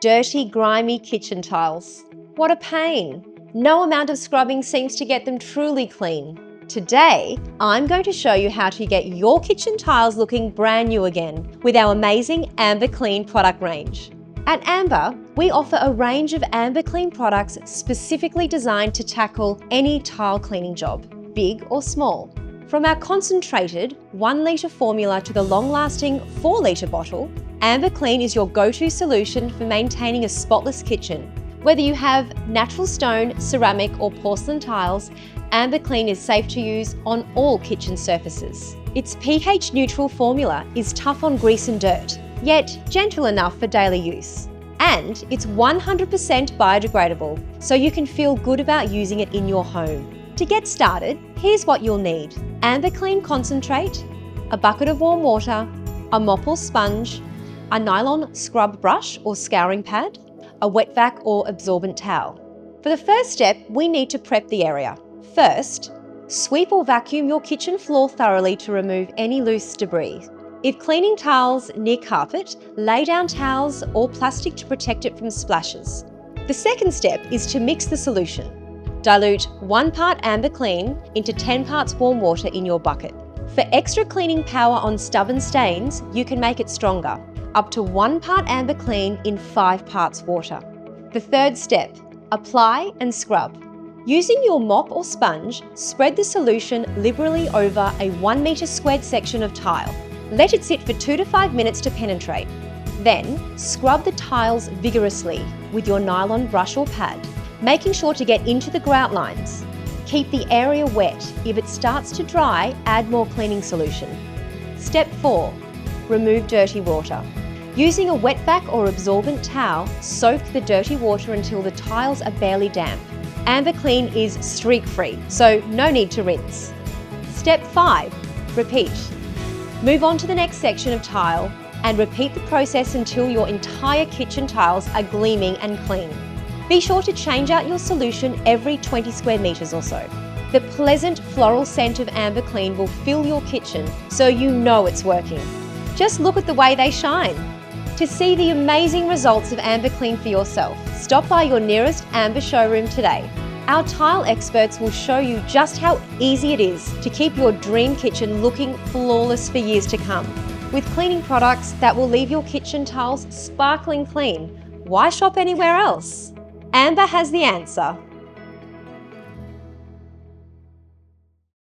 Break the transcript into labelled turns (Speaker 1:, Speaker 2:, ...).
Speaker 1: Dirty, grimy kitchen tiles. What a pain! No amount of scrubbing seems to get them truly clean. Today, I'm going to show you how to get your kitchen tiles looking brand new again with our amazing Amber Clean product range. At Amber, we offer a range of Amber Clean products specifically designed to tackle any tile cleaning job, big or small. From our concentrated 1 litre formula to the long-lasting 4 litre bottle, Amber Clean is your go-to solution for maintaining a spotless kitchen. Whether you have natural stone, ceramic or porcelain tiles, Amber Clean is safe to use on all kitchen surfaces. Its pH-neutral formula is tough on grease and dirt, yet gentle enough for daily use. And it's 100% biodegradable, so you can feel good about using it in your home. To get started, here's what you'll need. Amber Clean concentrate, a bucket of warm water, a mop or sponge, a nylon scrub brush or scouring pad, a wet vac or absorbent towel. For the first step, we need to prep the area. First, sweep or vacuum your kitchen floor thoroughly to remove any loose debris. If cleaning tiles near carpet, lay down towels or plastic to protect it from splashes. The second step is to mix the solution. Dilute 1 part Amber Clean into 10 parts warm water in your bucket. For extra cleaning power on stubborn stains, you can make it stronger. Up to 1 part Amber Clean in 5 parts water. The third step, apply and scrub. Using your mop or sponge, spread the solution liberally over a 1 metre squared section of tile. Let it sit for 2 to 5 minutes to penetrate. Then, scrub the tiles vigorously with your nylon brush or pad, making sure to get into the grout lines. Keep the area wet. If it starts to dry, add more cleaning solution. Step 4. Remove dirty water. Using a wet vac or absorbent towel, soak the dirty water until the tiles are barely damp. Amber Clean is streak-free, so no need to rinse. Step 5. Repeat. Move on to the next section of tile and repeat the process until your entire kitchen tiles are gleaming and clean. Be sure to change out your solution every 20 square metres or so. The pleasant floral scent of Amber Clean will fill your kitchen, so you know it's working. Just look at the way they shine. To see the amazing results of Amber Clean for yourself, stop by your nearest Amber showroom today. Our tile experts will show you just how easy it is to keep your dream kitchen looking flawless for years to come. With cleaning products that will leave your kitchen tiles sparkling clean, why shop anywhere else? Amber has the answer.